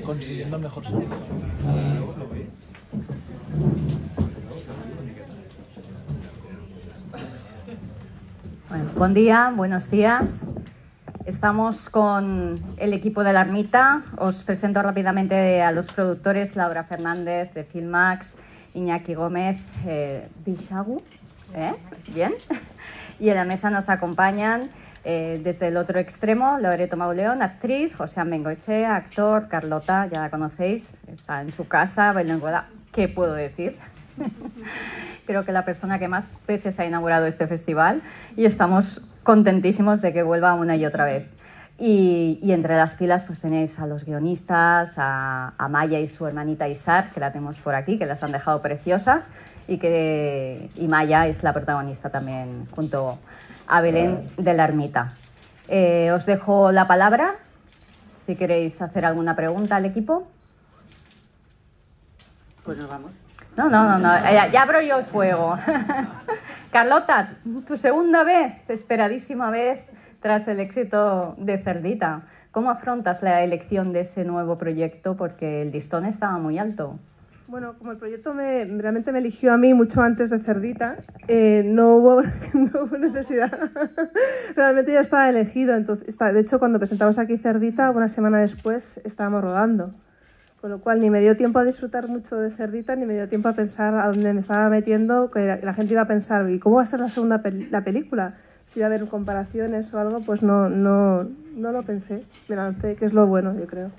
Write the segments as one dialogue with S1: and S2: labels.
S1: consiguiendo el mejor sonido.
S2: Bueno, buen día, buenos días. Estamos con el equipo de la Ermita. Os presento rápidamente a los productores: Laura Fernández de Filmax, Iñaki Gómez, Bishagu, bien. Y en la mesa nos acompañan desde el otro extremo Loreto Mauleón, actriz; José Bengoechea, actor; Carlota, ya la conocéis, está en su casa, Belenguela. ¿Qué puedo decir? Creo que la persona que más veces ha inaugurado este festival, y estamos contentísimos de que vuelva una y otra vez. Y entre las filas pues tenéis a los guionistas, a Maya y su hermanita Isar, que la tenemos por aquí, que las han dejado preciosas, y Maya es la protagonista también, junto a Belén de la Ermita. Os dejo la palabra si queréis hacer alguna pregunta al equipo.
S3: Pues nos vamos.
S2: No, ya abro yo el fuego. Carlota, tu segunda vez, esperadísima vez tras el éxito de Cerdita. ¿Cómo afrontas la elección de ese nuevo proyecto? Porque el listón estaba muy alto.
S4: Bueno, como el proyecto realmente me eligió a mí mucho antes de Cerdita, no hubo necesidad. Realmente ya estaba elegido. Entonces, de hecho, cuando presentamos aquí Cerdita, una semana después estábamos rodando. Con lo cual ni me dio tiempo a disfrutar mucho de Cerdita, ni me dio tiempo a pensar a dónde me estaba metiendo, que la gente iba a pensar, ¿y cómo va a ser la segunda la película? Si iba a haber comparaciones o algo, pues no lo pensé. Me lancé, que es lo bueno, yo creo.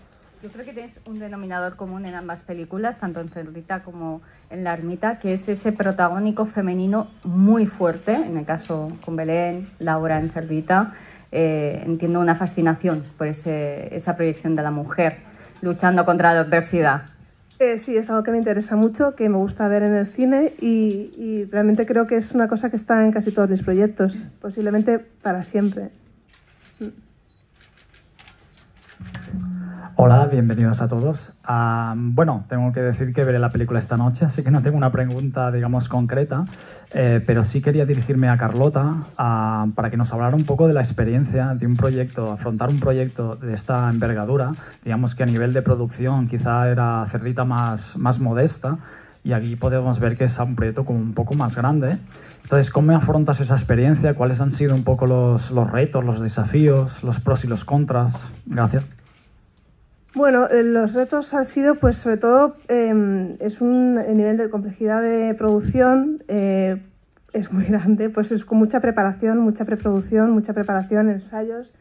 S2: Yo creo que tienes un denominador común en ambas películas, tanto en Cerdita como en La Ermita, que es ese protagónico femenino muy fuerte, en el caso con Belén, Laura en Cerdita. Entiendo una fascinación por esa proyección de la mujer luchando contra la adversidad.
S4: Sí, es algo que me interesa mucho, que me gusta ver en el cine y realmente creo que es una cosa que está en casi todos mis proyectos, posiblemente para siempre.
S1: Hola, bienvenidos a todos. Bueno, tengo que decir que veré la película esta noche, así que no tengo una pregunta, digamos, concreta, pero sí quería dirigirme a Carlota para que nos hablara un poco de la experiencia de un proyecto, afrontar un proyecto de esta envergadura. Digamos que a nivel de producción quizá era Cerdita más modesta, y aquí podemos ver que es un proyecto como un poco más grande. Entonces, ¿cómo afrontas esa experiencia? ¿Cuáles han sido un poco los retos, los desafíos, los pros y los contras? Gracias.
S4: Bueno, los retos han sido, pues sobre todo, es un nivel de complejidad de producción, es muy grande, pues es con mucha preparación, mucha preproducción, mucha preparación, ensayos.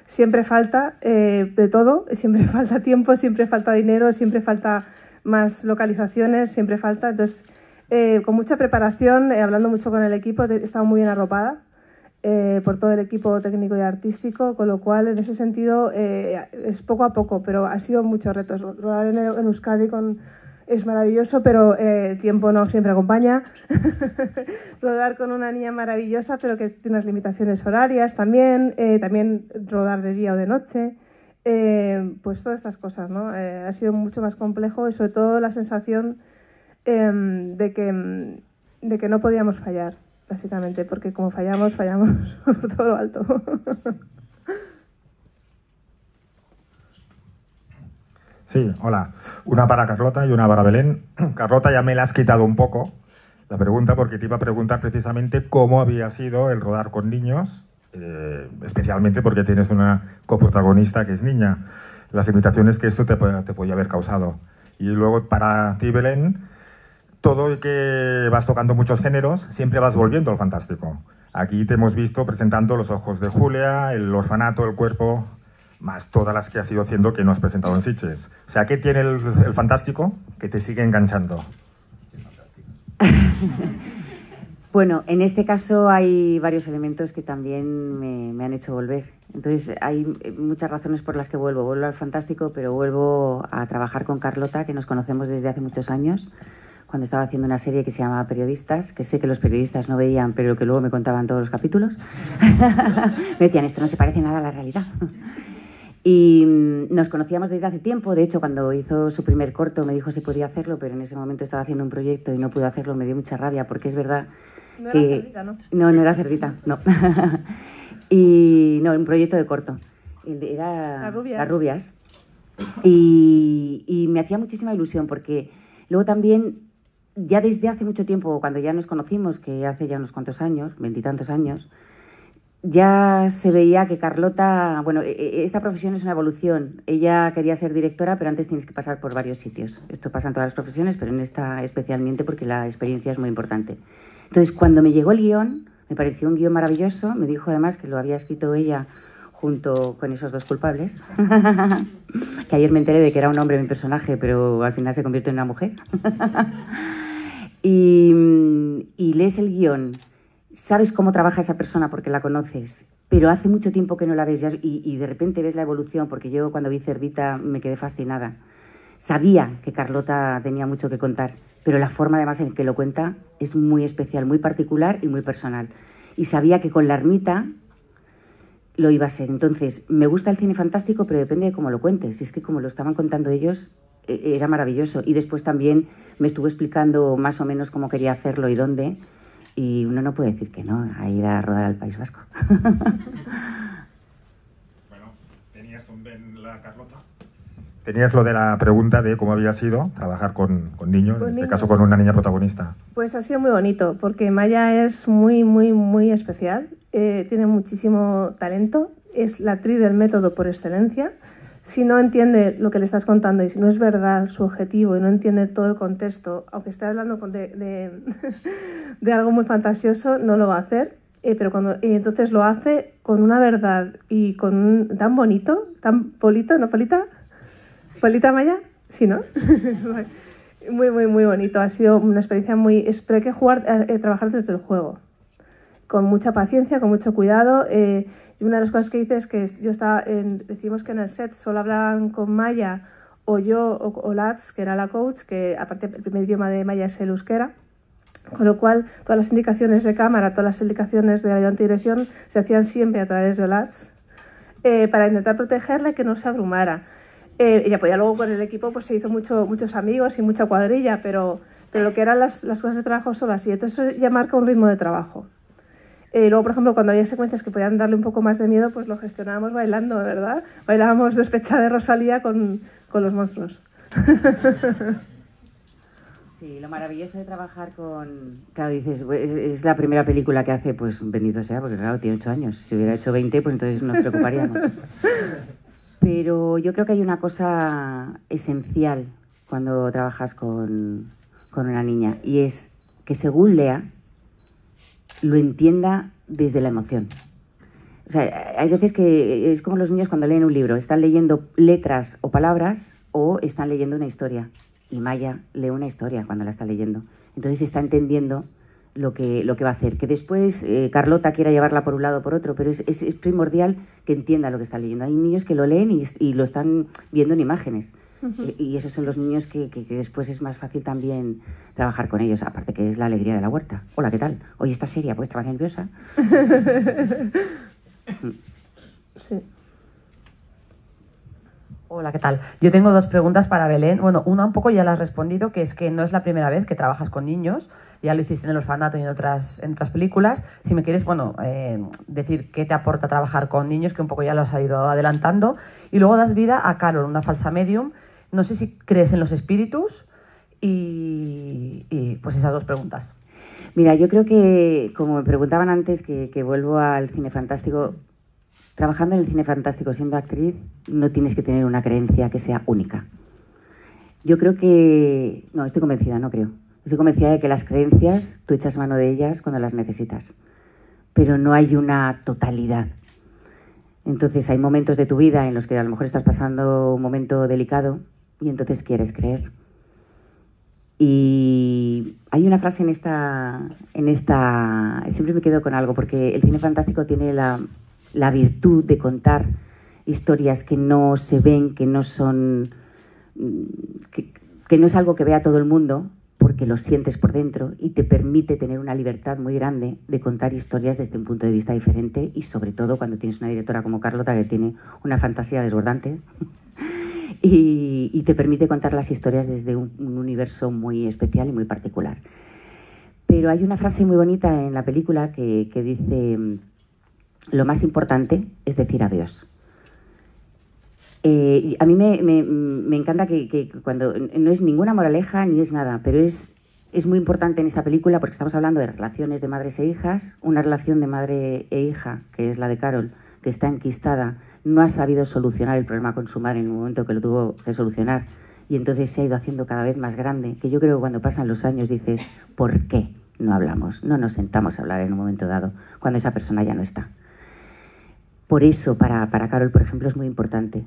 S4: Siempre falta de todo, siempre falta tiempo, siempre falta dinero, siempre falta más localizaciones, siempre falta. Entonces, con mucha preparación, hablando mucho con el equipo, he estado muy bien arropada por todo el equipo técnico y artístico, con lo cual en ese sentido es poco a poco, pero ha sido muchos retos. Rodar en Euskadi es maravilloso, pero el tiempo no siempre acompaña. Rodar con una niña maravillosa, pero que tiene unas limitaciones horarias también, también rodar de día o de noche, pues todas estas cosas, ¿no? Ha sido mucho más complejo y sobre todo la sensación de que no podíamos fallar, básicamente, porque como fallamos por todo lo alto.
S5: Sí, hola. Una para Carlota y una para Belén. Carlota, ya me la has quitado un poco la pregunta, porque te iba a preguntar precisamente cómo había sido el rodar con niños, especialmente porque tienes una coprotagonista que es niña, las limitaciones que esto te podía haber causado. Y luego para ti, Belén, todo y que vas tocando muchos géneros, siempre vas volviendo al fantástico. Aquí te hemos visto presentando Los ojos de Julia, El orfanato, El cuerpo, más todas las que has ido haciendo que no has presentado en Sitges. O sea, ¿qué tiene el fantástico que te sigue enganchando?
S3: Bueno, en este caso hay varios elementos que también me han hecho volver. Entonces, hay muchas razones por las que vuelvo. Vuelvo al fantástico, pero vuelvo a trabajar con Carlota, que nos conocemos desde hace muchos años, cuando estaba haciendo una serie que se llamaba Periodistas, que sé que los periodistas no veían, pero que luego me contaban todos los capítulos. Me decían, esto no se parece nada a la realidad. Y nos conocíamos desde hace tiempo. De hecho, cuando hizo su primer corto me dijo si podía hacerlo, pero en ese momento estaba haciendo un proyecto y no pude hacerlo. Me dio mucha rabia, porque es verdad
S4: No
S3: que...
S4: era Cerdita, ¿no?
S3: No era Cerdita, no. Y no, un proyecto de corto. Era
S4: Las rubias.
S3: Las rubias. Y me hacía muchísima ilusión porque luego también, ya desde hace mucho tiempo, cuando ya nos conocimos, que hace ya unos cuantos años, 20 y tantos años, ya se veía que Carlota, bueno, esta profesión es una evolución. Ella quería ser directora, pero antes tienes que pasar por varios sitios. Esto pasa en todas las profesiones, pero en esta especialmente porque la experiencia es muy importante. Entonces, cuando me llegó el guión, me pareció un guión maravilloso. Me dijo además que lo había escrito ella junto con esos dos culpables. Que ayer me enteré de que era un hombre mi personaje, pero al final se convirtió en una mujer. y lees el guión. Sabes cómo trabaja esa persona porque la conoces, pero hace mucho tiempo que no la ves y de repente ves la evolución, porque yo cuando vi Cerdita me quedé fascinada. Sabía que Carlota tenía mucho que contar, pero la forma además en que lo cuenta es muy especial, muy particular y muy personal. Y sabía que con La ermita lo iba a ser. Entonces, me gusta el cine fantástico, pero depende de cómo lo cuentes. Y es que como lo estaban contando ellos, era maravilloso. Y después también me estuvo explicando más o menos cómo quería hacerlo y dónde. Y uno no puede decir que no, a ir a rodar al País Vasco.
S5: Bueno, tenías la Carlota. Tenías lo de la pregunta de cómo había sido trabajar con niños, en este caso con una niña protagonista.
S4: Pues ha sido muy bonito, porque Maya es muy, muy, muy especial. Tiene muchísimo talento. Es la actriz del método por excelencia. Si no entiende lo que le estás contando y si no es verdad su objetivo y no entiende todo el contexto, aunque esté hablando de algo muy fantasioso, no lo va a hacer. Pero entonces lo hace con una verdad y tan bonito, tan polito, ¿no, Polita? ¿Polita Maya? Sí, ¿no? Muy, muy, muy bonito. Ha sido una experiencia muy... Pero hay que trabajar desde el juego. Con mucha paciencia, con mucho cuidado. Y una de las cosas que hice es que decimos que en el set solo hablaban con Maya o yo o Lats, que era la coach, que aparte el primer idioma de Maya es el euskera, con lo cual todas las indicaciones de cámara, todas las indicaciones de ayudante de dirección se hacían siempre a través de Lats para intentar protegerla y que no se abrumara. Y pues ya luego con el equipo pues se hizo muchos amigos y mucha cuadrilla, pero lo que eran las cosas de trabajo solas, y entonces eso ya marca un ritmo de trabajo. Luego, por ejemplo, cuando había secuencias que podían darle un poco más de miedo, pues lo gestionábamos bailando, ¿verdad? Bailábamos Despechada de Rosalía con los monstruos.
S3: Sí, lo maravilloso de trabajar con... Claro, dices, es la primera película que hace, pues bendito sea, porque claro, tiene 8 años. Si hubiera hecho 20, pues entonces nos preocuparíamos. Pero yo creo que hay una cosa esencial cuando trabajas con una niña, y es que según lea, lo entienda desde la emoción. O sea, hay veces que es como los niños cuando leen un libro, están leyendo letras o palabras o están leyendo una historia. Y Maya lee una historia cuando la está leyendo. Entonces está entendiendo lo que va a hacer. Que después Carlota quiera llevarla por un lado o por otro, pero es primordial que entienda lo que está leyendo. Hay niños que lo leen y lo están viendo en imágenes. Y esos son los niños que después es más fácil también trabajar con ellos, aparte que es la alegría de la huerta. Hola, ¿qué tal? Hoy estás seria, pues estabas nerviosa.
S4: Sí.
S6: Hola, ¿qué tal? Yo tengo 2 preguntas para Belén. Bueno, una un poco ya la has respondido, que es que no es la primera vez que trabajas con niños. Ya lo hiciste en El orfanato y en otras películas. Si me quieres, decir qué te aporta trabajar con niños, que un poco ya lo has ido adelantando. Y luego das vida a Carol, una falsa medium. No sé si crees en los espíritus y pues esas 2 preguntas.
S3: Mira, yo creo que, como me preguntaban antes, que vuelvo al cine fantástico, trabajando en el cine fantástico siendo actriz, no tienes que tener una creencia que sea única. Yo creo que... No, estoy convencida, no creo. Estoy convencida de que las creencias, tú echas mano de ellas cuando las necesitas. Pero no hay una totalidad. Entonces hay momentos de tu vida en los que a lo mejor estás pasando un momento delicado y entonces quieres creer. Y hay una frase en esta... Siempre me quedo con algo, porque el cine fantástico tiene la virtud de contar historias que no se ven, que no son... que no es algo que vea todo el mundo, porque lo sientes por dentro y te permite tener una libertad muy grande de contar historias desde un punto de vista diferente, y sobre todo cuando tienes una directora como Carlota, que tiene una fantasía desbordante y te permite contar las historias desde un universo muy especial y muy particular. Pero hay una frase muy bonita en la película que dice: lo más importante es decir adiós. A mí me encanta que cuando no es ninguna moraleja ni es nada, pero es muy importante en esta película porque estamos hablando de relaciones de madres e hijas, una relación de madre e hija, que es la de Carol, que está enquistada, no ha sabido solucionar el problema con su madre en un momento que lo tuvo que solucionar y entonces se ha ido haciendo cada vez más grande, que yo creo que cuando pasan los años dices, ¿por qué no hablamos? No nos sentamos a hablar en un momento dado, cuando esa persona ya no está. Por eso, para Carol, por ejemplo, es muy importante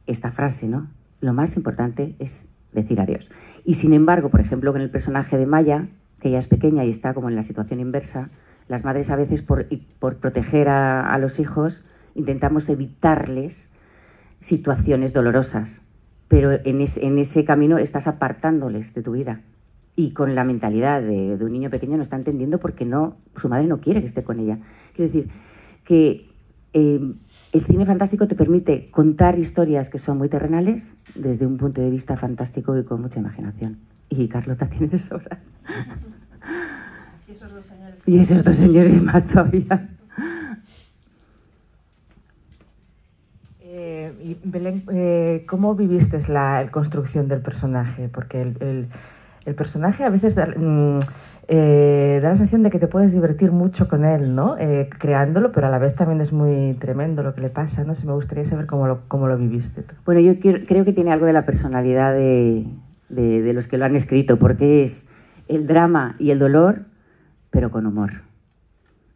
S3: esta frase, ¿no? Lo más importante es decir adiós. Y sin embargo, por ejemplo, con el personaje de Maya, que ella es pequeña y está como en la situación inversa, las madres a veces por proteger a los hijos intentamos evitarles situaciones dolorosas, pero en ese camino estás apartándoles de tu vida. Y con la mentalidad de un niño pequeño no está entendiendo porque su madre no quiere que esté con ella. Quiero decir que el cine fantástico te permite contar historias que son muy terrenales desde un punto de vista fantástico y con mucha imaginación. Y Carlota tiene de sobra. Y esos dos señores más todavía.
S7: Y Belén, ¿cómo viviste la construcción del personaje? Porque el personaje a veces da la sensación de que te puedes divertir mucho con él, ¿no? Creándolo, pero a la vez también es muy tremendo lo que le pasa, ¿no? Me gustaría saber cómo lo viviste tú.
S3: Bueno, yo creo que tiene algo de la personalidad de los que lo han escrito, porque es el drama y el dolor, pero con humor.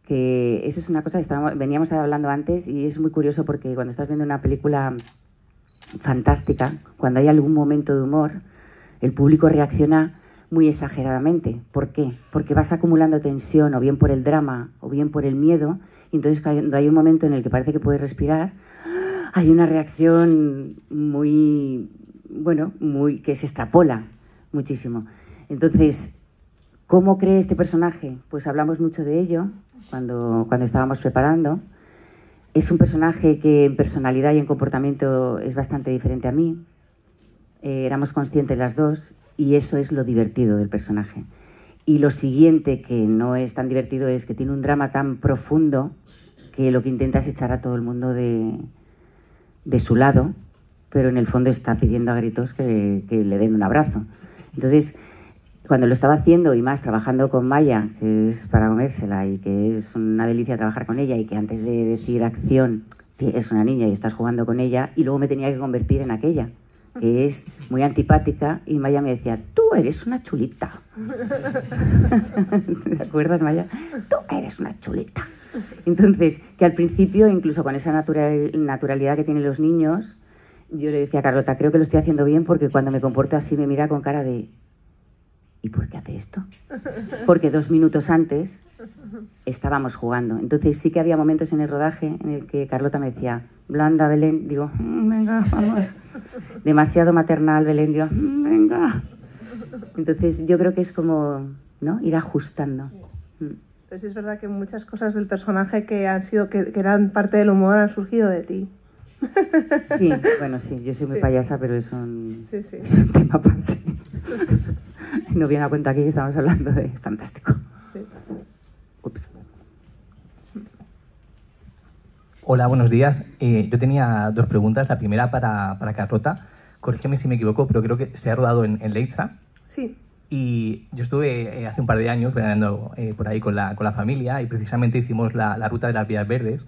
S3: Que eso es una cosa que veníamos hablando antes y es muy curioso porque cuando estás viendo una película fantástica, cuando hay algún momento de humor, el público reacciona muy exageradamente. ¿Por qué? Porque vas acumulando tensión o bien por el drama o bien por el miedo y entonces cuando hay un momento en el que parece que puedes respirar, hay una reacción que se extrapola muchísimo. Entonces, ¿cómo cree este personaje? Pues hablamos mucho de ello cuando estábamos preparando. Es un personaje que en personalidad y en comportamiento es bastante diferente a mí. Éramos conscientes las dos y eso es lo divertido del personaje. Y lo siguiente, que no es tan divertido, es que tiene un drama tan profundo que lo que intenta es echar a todo el mundo de su lado, pero en el fondo está pidiendo a gritos que le den un abrazo. Entonces, cuando lo estaba haciendo y más trabajando con Maya, que es para comérsela y que es una delicia trabajar con ella y que antes de decir acción es una niña y estás jugando con ella y luego me tenía que convertir en aquella, que es muy antipática y Maya me decía, tú eres una chulita. ¿Te acuerdas, Maya? Tú eres una chulita. Entonces, que al principio, incluso con esa naturalidad que tienen los niños, yo le decía a Carlota, creo que lo estoy haciendo bien porque cuando me comporto así me mira con cara de ¿y por qué hace esto? Porque 2 minutos antes estábamos jugando. Entonces sí que había momentos en el rodaje en el que Carlota me decía, blanda, Belén, digo, venga, vamos. Demasiado maternal, Belén, digo, venga. Entonces yo creo que es como, ¿no? Ir ajustando.
S4: Pero sí es verdad que muchas cosas del personaje que eran parte del humor han surgido de ti.
S3: Sí, bueno, sí, yo soy muy payasa, pero es un
S4: Sí.
S3: tema aparte. No viene a cuenta aquí que estamos hablando de fantástico.
S4: Sí.
S3: Ups.
S8: Hola, buenos días. Yo tenía 2 preguntas. La primera para Carlota. Corrígeme si me equivoco, pero creo que se ha rodado en Leitza.
S4: Sí.
S8: Y yo estuve hace un par de años veraneando por ahí con la familia y precisamente hicimos la ruta de las vías verdes.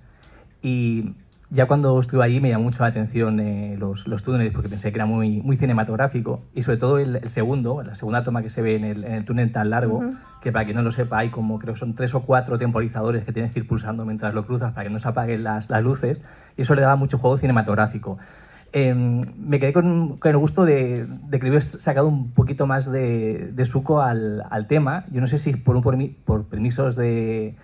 S8: Y ya cuando estuve allí me llamó mucho la atención los túneles porque pensé que era muy, muy cinematográfico y sobre todo la segunda toma que se ve en el túnel tan largo, que para quien no lo sepa hay como creo que son 3 o 4 temporizadores que tienes que ir pulsando mientras lo cruzas para que no se apaguen las luces y eso le daba mucho juego cinematográfico. Me quedé con el gusto de que le hubieras sacado un poquito más de suco al tema. Yo no sé si por permisos de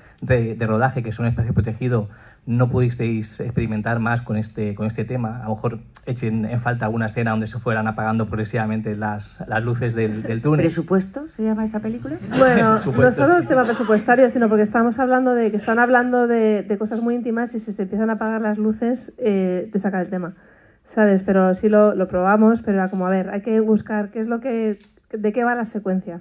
S8: rodaje, que es un espacio protegido, no pudisteis experimentar más con este tema. A lo mejor echen en falta alguna escena donde se fueran apagando progresivamente las luces del túnel.
S3: ¿Presupuesto se llama esa película?
S4: Bueno, no solo el tema presupuestario, sino porque estamos hablando de que están hablando de cosas muy íntimas y si se empiezan a apagar las luces te saca el tema, ¿sabes? Pero sí lo probamos, pero era como, a ver, hay que buscar de qué va la secuencia.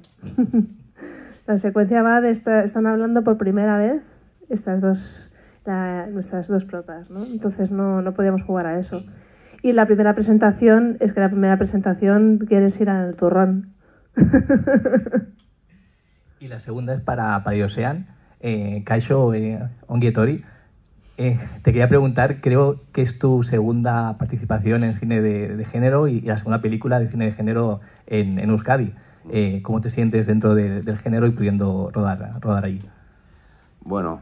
S4: La secuencia va están hablando por primera vez nuestras dos protas, ¿no? Entonces no podíamos jugar a eso. Y la primera presentación, es que la primera presentación quieres ir al turrón.
S8: Y la segunda es para Josean. Kaixo ongi etorri. Te quería preguntar, creo que es tu segunda participación en cine de género y la segunda película de cine de género en Euskadi. ¿Cómo te sientes dentro del género y pudiendo rodar allí?
S9: Bueno,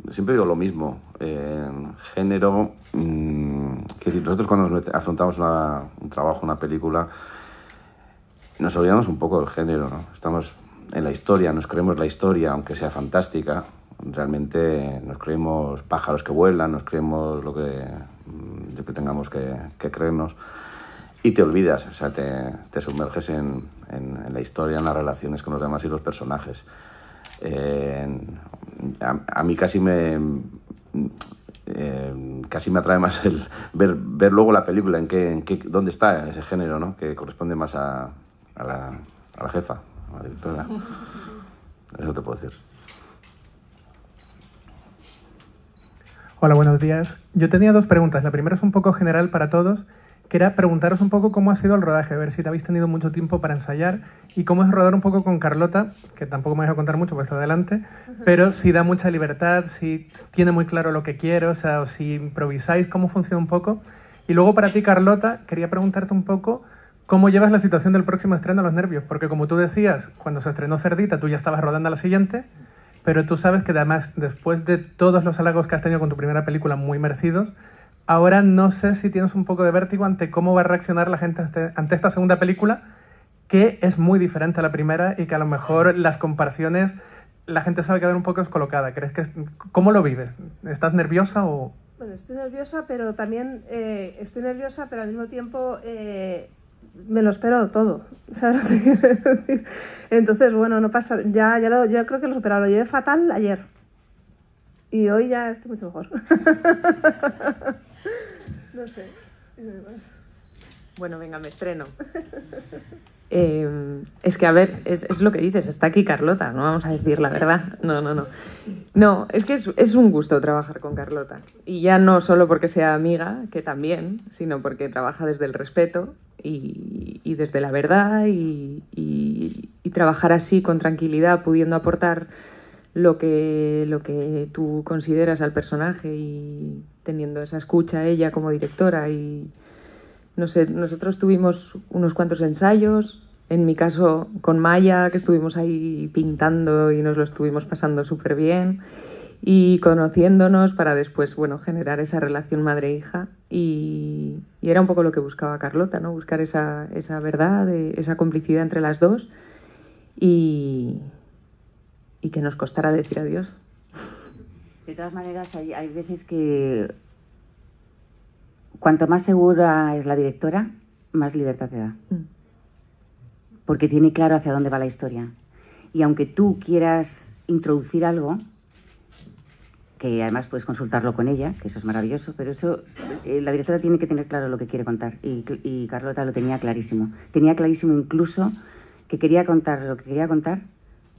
S9: siempre digo lo mismo. Género, que nosotros cuando afrontamos un trabajo, una película, nos olvidamos un poco del género, ¿no? Estamos en la historia, nos creemos la historia, aunque sea fantástica. Realmente nos creemos pájaros que vuelan, nos creemos lo que tengamos que creernos y te olvidas, o sea, te sumerges en la historia, en las relaciones con los demás y los personajes. A mí casi me atrae más el ver luego la película, dónde está ese género, ¿no? Que corresponde más a la jefa, a la directora. Eso te puedo decir.
S10: Hola, buenos días. Yo tenía dos preguntas. La primera es un poco general para todos, que era preguntaros un poco cómo ha sido el rodaje, a ver si te habéis tenido mucho tiempo para ensayar y cómo es rodar un poco con Carlota, que tampoco me dejo contar mucho porque está adelante, pero si da mucha libertad, si tiene muy claro lo que quiero, o sea, o si improvisáis, cómo funciona un poco. Y luego para ti, Carlota, quería preguntarte un poco cómo llevas la situación del próximo estreno a los nervios, porque como tú decías, cuando se estrenó Cerdita, tú ya estabas rodando a la siguiente, pero tú sabes que además, después de todos los halagos que has tenido con tu primera película muy merecidos, ahora no sé si tienes un poco de vértigo ante cómo va a reaccionar la gente ante esta segunda película, que es muy diferente a la primera y que a lo mejor las comparaciones la gente sabe quedar un poco descolocada. ¿Cómo lo vives? ¿Estás nerviosa o...?
S4: Bueno, estoy nerviosa, pero también al mismo tiempo me lo espero todo, ¿sabes lo que quiero decir? Entonces, bueno, no pasa, yo creo que lo he superado. Lo llevé fatal ayer y hoy ya estoy mucho mejor. No sé.
S11: Bueno, venga, me estreno. Es que, a ver, es lo que dices, está aquí Carlota, no vamos a decir la verdad. No. No, es que es un gusto trabajar con Carlota. Y ya no solo porque sea amiga, que también, sino porque trabaja desde el respeto y desde la verdad y trabajar así con tranquilidad, pudiendo aportar lo que tú consideras al personaje y teniendo esa escucha a ella como directora. Y no sé, nosotros tuvimos unos cuantos ensayos, en mi caso con Maya, que estuvimos ahí pintando y nos lo estuvimos pasando súper bien y conociéndonos para después, bueno, generar esa relación madre-hija y era un poco lo que buscaba Carlota, ¿no? Buscar esa verdad, esa complicidad entre las dos y que nos costara decir adiós.
S3: De todas maneras, hay veces que cuanto más segura es la directora, más libertad te da. Porque tiene claro hacia dónde va la historia. Y aunque tú quieras introducir algo, que además puedes consultarlo con ella, que eso es maravilloso, pero eso la directora tiene que tener claro lo que quiere contar. Y Carlota lo tenía clarísimo. Tenía clarísimo incluso que quería contar lo que quería contar,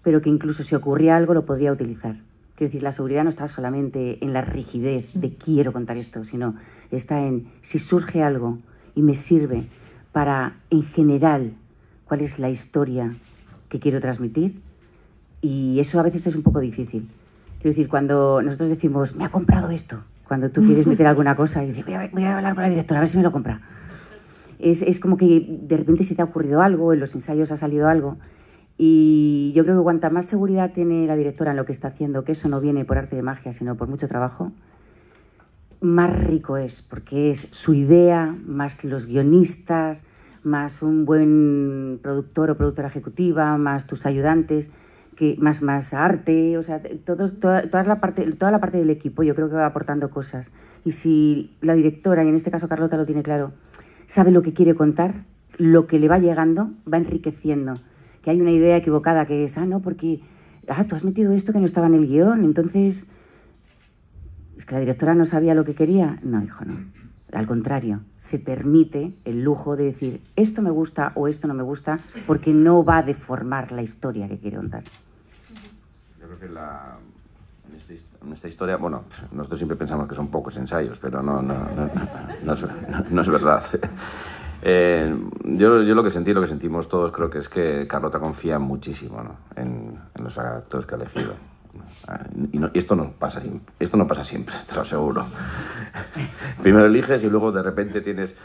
S3: pero que incluso si ocurría algo lo podría utilizar. Quiero decir, la seguridad no está solamente en la rigidez de quiero contar esto, sino está en si surge algo y me sirve para, en general, cuál es la historia que quiero transmitir. Y eso a veces es un poco difícil. Quiero decir, cuando nosotros decimos, me ha comprado esto, cuando tú quieres meter alguna cosa y dices, voy a hablar con la directora, a ver si me lo compra. Es como que de repente se te ha ocurrido algo, en los ensayos ha salido algo. Y yo creo que cuanta más seguridad tiene la directora en lo que está haciendo, que eso no viene por arte de magia, sino por mucho trabajo, más rico es, porque es su idea, más los guionistas, más un buen productor o productora ejecutiva, más tus ayudantes, más arte, o sea, toda la parte del equipo yo creo que va aportando cosas. Y si la directora, y en este caso Carlota lo tiene claro, sabe lo que quiere contar, lo que le va llegando va enriqueciendo. Que hay una idea equivocada que es, no, porque tú has metido esto que no estaba en el guión, entonces es que la directora no sabía lo que quería. No, hijo, no. Al contrario, se permite el lujo de decir esto me gusta o esto no me gusta porque no va a deformar la historia que quiere contar.
S9: Yo creo que En esta historia, bueno, nosotros siempre pensamos que son pocos ensayos, pero no es verdad. Yo lo que sentí, lo que sentimos todos, creo que es que Carlota confía muchísimo, ¿no? en los actores que ha elegido. Y esto no pasa siempre, te lo aseguro. Primero eliges y luego de repente tienes...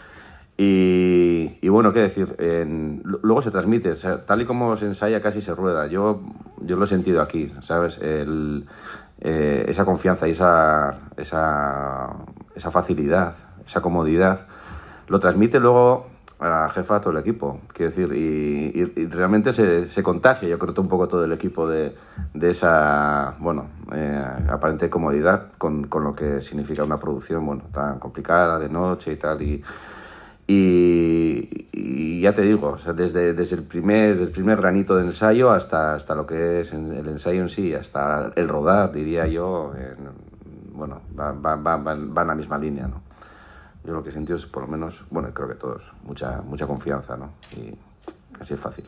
S9: Y bueno, qué decir, luego se transmite, o sea, tal y como se ensaya casi se rueda. Yo lo he sentido aquí, ¿sabes? Esa confianza y esa facilidad, esa comodidad, lo transmite luego a la jefa, a todo el equipo, quiero decir, y realmente se contagia, yo creo, un poco todo el equipo de esa, bueno, aparente comodidad con lo que significa una producción, bueno, tan complicada, de noche y tal, y ya te digo, o sea, desde el primer granito de ensayo hasta lo que es el ensayo en sí, hasta el rodar, diría yo, bueno, va en la misma línea, ¿no? Yo lo que he sentido es, por lo menos, bueno, creo que todos, mucha confianza, ¿no? Y así es fácil.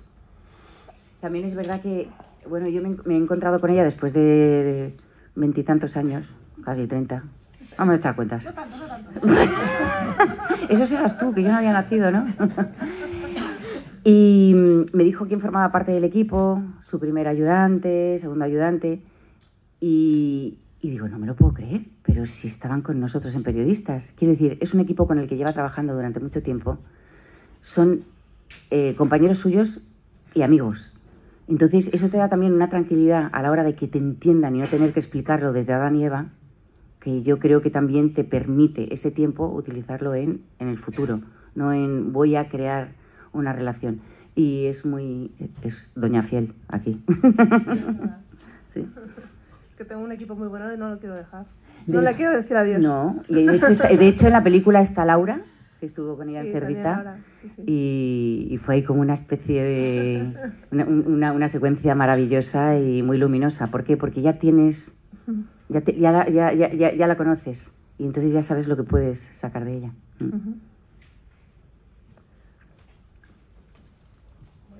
S3: También es verdad que, bueno, yo me he encontrado con ella después de 20 y tantos años, casi 30. Vamos a echar cuentas. No tanto. Eso serás tú, que yo no había nacido, ¿no? Y me dijo quién formaba parte del equipo, su primer ayudante, segundo ayudante, y digo, no me lo puedo creer, pero si estaban con nosotros en Periodistas. Quiero decir, es un equipo con el que lleva trabajando durante mucho tiempo. Son compañeros suyos y amigos. Entonces, eso te da también una tranquilidad a la hora de que te entiendan y no tener que explicarlo desde Adán y Eva, que yo creo que también te permite ese tiempo utilizarlo en el futuro, no en voy a crear una relación. Y es Doña Fiel aquí. Sí.
S4: Que tengo un equipo muy bueno y no lo quiero dejar. No le quiero decir adiós.
S3: No, y de hecho en la película está Laura, que estuvo con ella en Cerdita,
S4: Laura, sí.
S3: Y fue ahí como una especie de... una secuencia maravillosa y muy luminosa. ¿Por qué? Porque ya tienes... Ya la conoces y entonces ya sabes lo que puedes sacar de ella.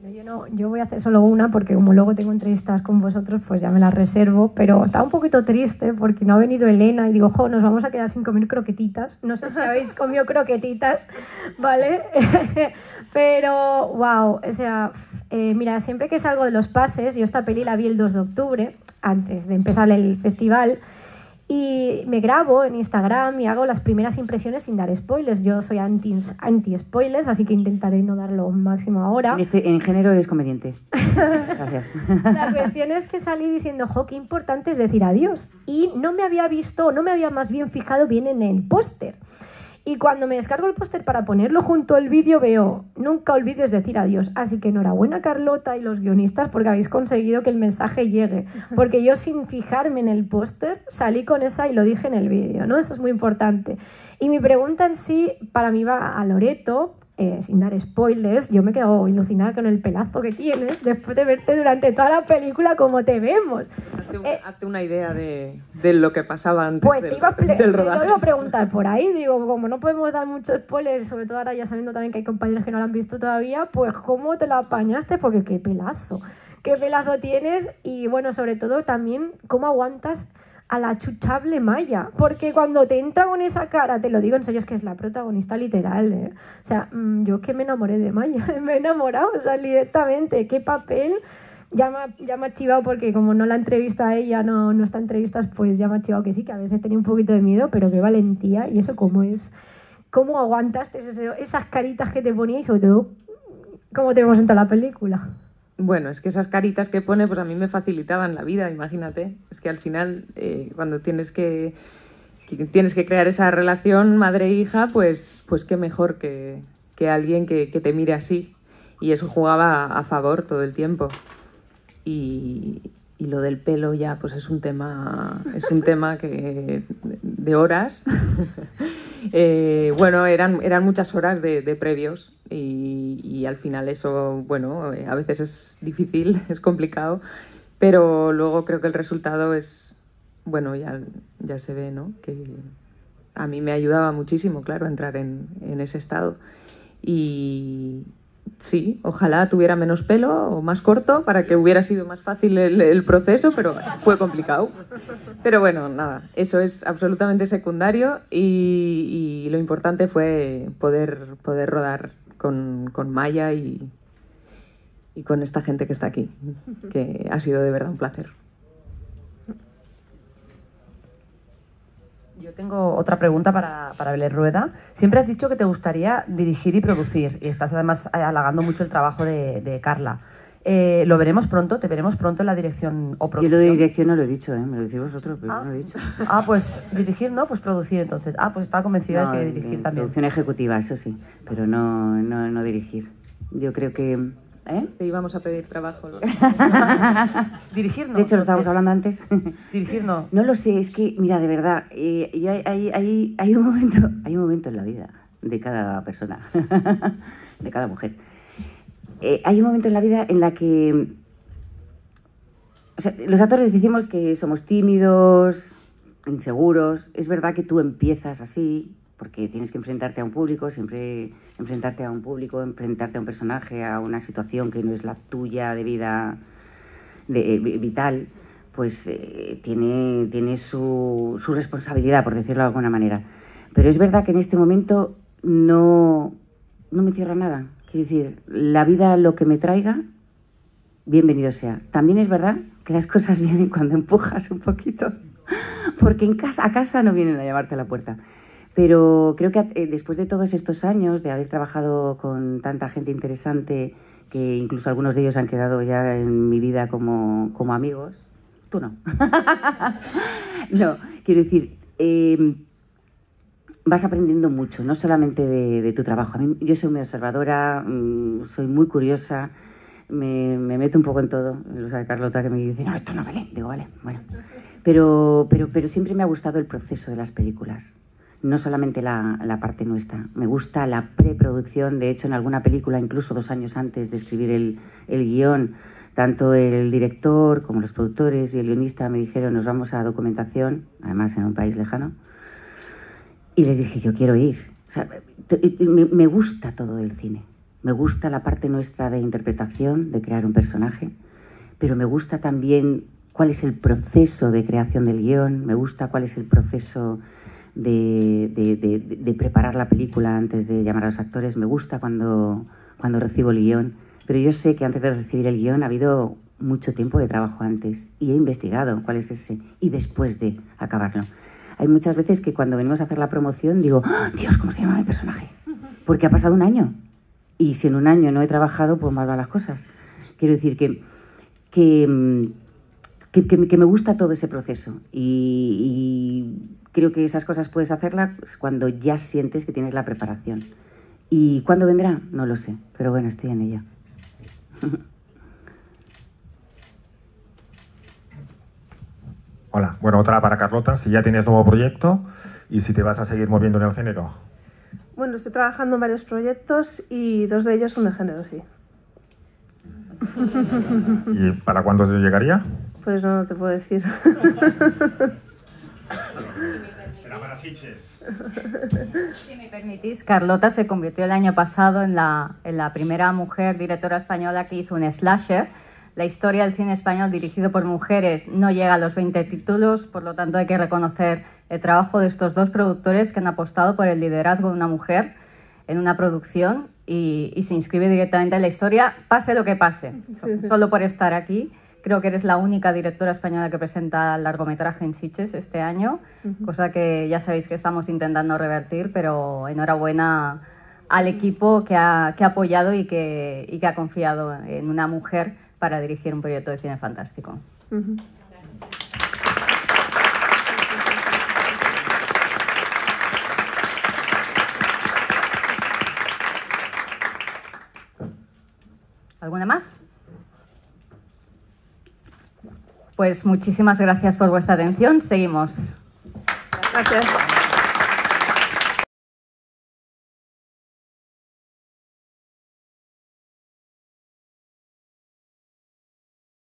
S12: Bueno, yo voy a hacer solo una porque como luego tengo entrevistas con vosotros, pues ya me las reservo, pero estaba un poquito triste porque no ha venido Elena y digo, nos vamos a quedar sin comer croquetitas. No sé si habéis comido croquetitas, ¿vale? Pero, wow, o sea, mira, siempre que salgo de los pases, yo esta peli la vi el 2 de octubre, antes de empezar el festival, y me grabo en Instagram y hago las primeras impresiones sin dar spoilers. Yo soy anti-spoilers, así que intentaré no dar lo máximo ahora.
S3: En género es conveniente. Gracias.
S12: La cuestión es que salí diciendo, qué importante es decir adiós. Y no me había visto, no me había más bien fijado bien en el póster. Y cuando me descargo el póster para ponerlo junto al vídeo veo, nunca olvides decir adiós. Así que enhorabuena Carlota y los guionistas porque habéis conseguido que el mensaje llegue. Porque yo sin fijarme en el póster salí con esa y lo dije en el vídeo, ¿no? Eso es muy importante. Y mi pregunta en sí para mí va a Loreto, sin dar spoilers. Yo me quedo alucinada con el pelazo que tienes después de verte durante toda la película como te vemos.
S11: Hazte una idea de lo que pasaba antes
S12: pues
S11: del rodaje.
S12: Te iba a preguntar por ahí, digo, como no podemos dar muchos spoilers, sobre todo ahora ya sabiendo también que hay compañeros que no lo han visto todavía, pues ¿cómo te lo apañaste? Porque qué pelazo tienes y bueno, sobre todo también cómo aguantas a la chuchable Maya, porque cuando te entra con esa cara, te lo digo en serio, es que es la protagonista literal, ¿eh? O sea, yo es que me enamoré de Maya, me he enamorado, o sea, directamente, qué papel, ya me ha chivado porque como no la entrevista a ella, no está en entrevistas, pues ya me ha chivado que sí, que a veces tenía un poquito de miedo, pero qué valentía, y eso cómo es, cómo aguantaste esas caritas que te ponía y sobre todo, cómo te vemos en toda la película.
S11: Bueno, es que esas caritas que pone, pues a mí me facilitaban la vida, imagínate. Es que al final, cuando tienes que crear esa relación madre-hija, pues qué mejor que alguien que te mire así. Y eso jugaba a favor todo el tiempo. Y lo del pelo ya, pues es un tema que de horas. Bueno, eran muchas horas de previos y al final eso, bueno, a veces es difícil, es complicado, pero luego creo que el resultado es, bueno, ya se ve, ¿no? Que a mí me ayudaba muchísimo, claro, entrar en ese estado. Y sí, ojalá tuviera menos pelo o más corto para que hubiera sido más fácil el proceso, pero fue complicado. Pero bueno, nada, eso es absolutamente secundario y lo importante fue poder rodar con Maya y con esta gente que está aquí, que ha sido de verdad un placer.
S6: Yo tengo otra pregunta para Belén Rueda. Siempre has dicho que te gustaría dirigir y producir, y estás además halagando mucho el trabajo de Carla. ¿Lo veremos pronto? ¿Te veremos pronto en la dirección o producción?
S3: Yo lo de dirección no lo he dicho, me lo decís vosotros, pero no lo he dicho.
S6: Pues dirigir no, pues producir entonces. Pues estaba convencida de que dirigir también.
S3: Producción ejecutiva, eso sí, pero no dirigir. Yo creo que...
S11: Te íbamos a pedir trabajo.
S6: Dirigir no.
S3: De hecho, lo estábamos hablando antes.
S6: Dirigir no.
S3: No lo sé, es que, mira, de verdad, hay un momento en la vida de cada persona, de cada mujer. Hay un momento en la vida en la que... O sea, los actores decimos que somos tímidos, inseguros. Es verdad que tú empiezas así, porque tienes que enfrentarte a un público, siempre enfrentarte a un público, enfrentarte a un personaje, a una situación que no es la tuya de vida vital, pues tiene su responsabilidad, por decirlo de alguna manera. Pero es verdad que en este momento no me cierra nada. Quiero decir, la vida lo que me traiga, bienvenido sea. También es verdad que las cosas vienen cuando empujas un poquito, porque a casa no vienen a llamarte a la puerta. Pero creo que después de todos estos años, de haber trabajado con tanta gente interesante, que incluso algunos de ellos han quedado ya en mi vida como amigos, tú no. No, quiero decir, vas aprendiendo mucho, no solamente de tu trabajo. Yo soy muy observadora, soy muy curiosa, me meto un poco en todo. Lo sabe Carlota, que me dice, no, esto no vale. Digo, vale, bueno. Pero siempre me ha gustado el proceso de las películas. No solamente la parte nuestra. Me gusta la preproducción. De hecho, en alguna película, incluso 2 años antes de escribir el guión, tanto el director como los productores y el guionista me dijeron, nos vamos a documentación, además en un país lejano. Y les dije, yo quiero ir. O sea, me gusta todo el cine. Me gusta la parte nuestra de interpretación, de crear un personaje, pero me gusta también cuál es el proceso de creación del guión, me gusta cuál es el proceso de preparar la película antes de llamar a los actores. Me gusta cuando recibo el guión, pero yo sé que antes de recibir el guión ha habido mucho tiempo de trabajo antes y he investigado cuál es ese y después de acabarlo. Hay muchas veces que cuando venimos a hacer la promoción digo, ¡oh, Dios, ¿cómo se llama mi personaje? Porque ha pasado 1 año y si en 1 año no he trabajado, pues mal van las cosas. Quiero decir que me gusta todo ese proceso y creo que esas cosas puedes hacerlas cuando ya sientes que tienes la preparación. ¿Y cuándo vendrá? No lo sé, pero bueno, estoy en ella.
S5: Hola, bueno, otra para Carlota, si ya tienes nuevo proyecto y si te vas a seguir moviendo en el género.
S4: Bueno, estoy trabajando en varios proyectos y 2 de ellos son de género, sí.
S5: ¿Y para cuándo se llegaría?
S4: Pues no te puedo decir.
S5: Será para Sitges.
S2: Si me permitís, Carlota se convirtió el año pasado en la primera mujer directora española que hizo un slasher. La historia del cine español dirigido por mujeres no llega a los 20 títulos, por lo tanto hay que reconocer el trabajo de estos 2 productores que han apostado por el liderazgo de una mujer en una producción y se inscribe directamente en la historia, pase lo que pase. Solo por estar aquí. Creo que eres la única directora española que presenta largometraje en Sitges este año, cosa que ya sabéis que estamos intentando revertir, pero enhorabuena al equipo que ha apoyado y que ha confiado en una mujer para dirigir un proyecto de cine fantástico. ¿Alguna más? Pues muchísimas gracias por vuestra atención. Seguimos.
S4: Gracias.